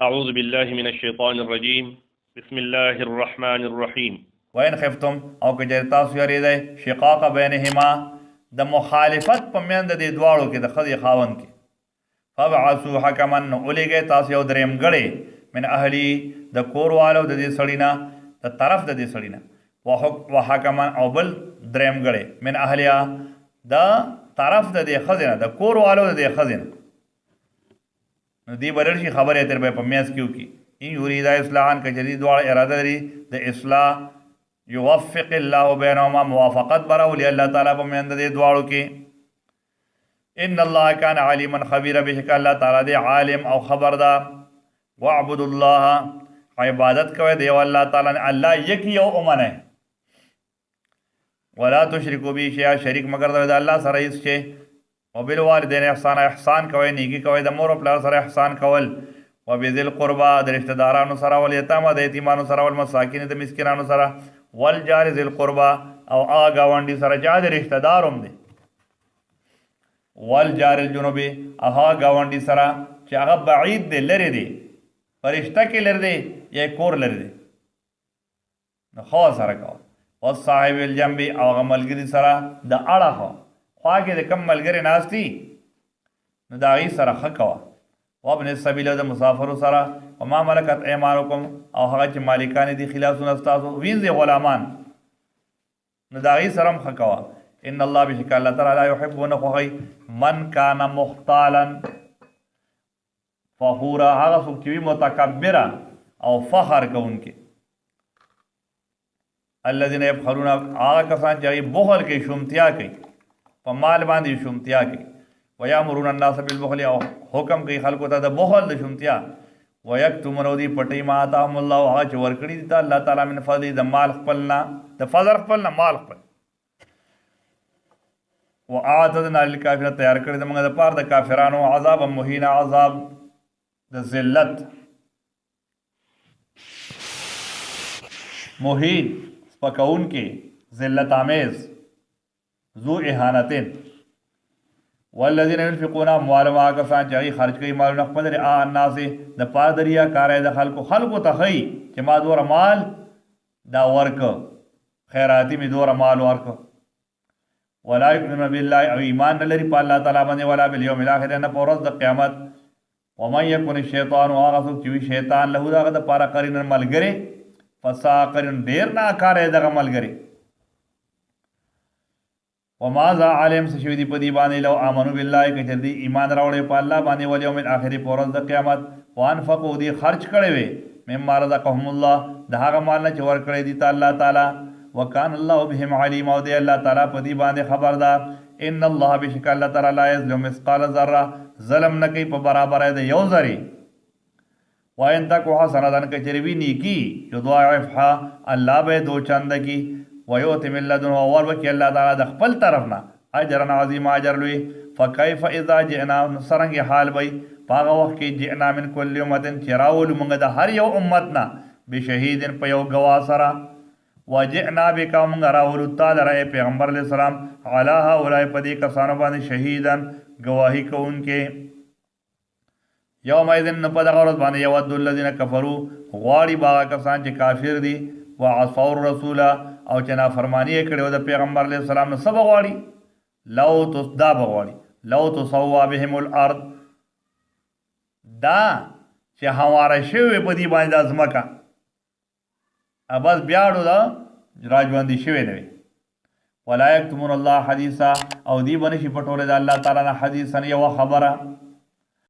أعوذ بالله من الشيطان الرجيم بسم الله الرحمن الرحيم وین خفتم او که چېرې تاسو یریدئ شقاق بینهما د مخالفت په میند د دې دواړو کې د ښځې خاوند کې فبعثوا حکما نو ولیږئ تاسو یو دریم غړی من اهلي د کور والو د دې سړي نه د طرف د دې سړي نه وحکما او بل دریم غړی من اهلیا د طرف د دې ښځې نه د کور والو د دې ښځې نه نو دی بلل شي خبرې تر به په میاس کې وکړي ان یریدا اصلاحا که چې دواړه اراده لري د اصلاح یوفق الله بینهما موافقت براولي الله تعالی په میند دې دواړو کې ان الله کان علیما خبیرا بشک الله تعالی دې عالم او خبردار واعبدوا الله عبادت کوي دی الله تعالی نه الله یک یو امنه ولا تشرکوا به شیئا شریک مگر د الله سره هیڅ شی وبالوالدین احسان کوي نیکی کوي د مور او پلار سره احسان کول وبذل قربا د رشتہ دارانو سره ول یتامى د یتیمانو سره ول مساکین د مسکینانو سره والجار ذل قربا او هغه گاونډي سره چې د رشتہ داروم دي والجار الجنوبي هغه گاونډي سره چې هغه بعید دی لری دی فرشتہ کې لری دی یا کور لری دی نو خو سره کو او صاحب الجنب او هغه ملګری سره د اړه خوا کې د کم ملګری ناستی نو د هغې سره ښه کوه وابن السبیل د مسافرو سره وما ملکت ایمانکم او هغه چې مالکان دي خلافونه ستاسو وینځي غلامان نو د هغې سره هم ښه کوه ان الله بشک الله تعالی لا یحب نه خوښوي من کان مختالا فخورا هغه څوک چې وي متکبره او فخر کوونکي الذین یبخلون هغه کسان چې هغې بخل کوي شومتیا کوي په مال باندې شومتیا کوي ویامرون الناس بالبخل او حکم کوي خلکو ته د بخل د شومتیا ویکتمون او دې پټوي ما آتاهم الله هغه چې ورکړي دي ته الله تعالی من فضل د مال خپل نه د فضل خپل نه مال خپل واعتدنا للکافرین تیار کړي د موږ دپاره د کافرانو عذاب مهینا عذاب د ذلت مهین سپکوونکې ذلت آمیز ذو اهانتین والذین ينفقون اموالهم هغه کسان چې هغوی خرج کوي مالونه خپل رعاء الناس د پاره د ریاکارۍ د خلکو ته ښایي چې ما دومره مال دا ورکه خیراتي مې دومره مال ورکه ولا یؤمنون بالله او ایمان نه لري په الله تعالی باندې ولا بالیوم الاخر نه په ورځ د قیامت ومن یکن الشیطان هغه څوک چې وي شیطان له د هغه دپاره قرین ملګری فساء قرین ډېر ناکاره دی دغه ملګری وماذا علم څه شوي دي په دې باندې لو آمنو بالله که چې دوی ایمان راوړی په الله باندې والیوم الاخر په ورځ د قیامت وانفقوا دوی خرج کړی وي مما رزقهم الله د هغه مال نه چې ورکړی دي ته الله تعالی وکان الله بهم علیم او دی الله تعالی په دې باندې خبردار ان الله بشک الله تعالی لا یظلم مثقال ذره ظلم نه کوي په برابر د یو ذرې وان تکو حسنه که چېرې وي نیکي یضاعفها الله به دو چنده کی ویؤتی من لدنه وربکی الله تعالی د خپل طرف نه اجرا عظیم اجر لوی فکیف اذا جئنا څرنګې حال وی په هغه وخت کې جئنا من کل امت چې راولو موږ د هر یو امت نه بشهید په یو ګواه سره وجئنا بک موږ راولو تا لره پیغمبر علیه السلام علی هؤلاء په دې کسانو باندې شهیدا ګواهي کوونکې یومئذ په دغه ورځ باندې یود الذین کفروا غواړي به هغه کسان چې کافر دي وعصوا الرسول او چې نافرمانی یې کړې وه د پیغمبر علیه السلام نه څه به غواړي دا به غواړي لو تسوا بهم الارض دا چې هواره شوې په دې باندې دا ځمکه بس بیاړو دا راژوندي شوې نه وي ولا یکتمون الله حدیثا او دی به نشي پټولی د الله تعالی نه حدیثا یوه خبره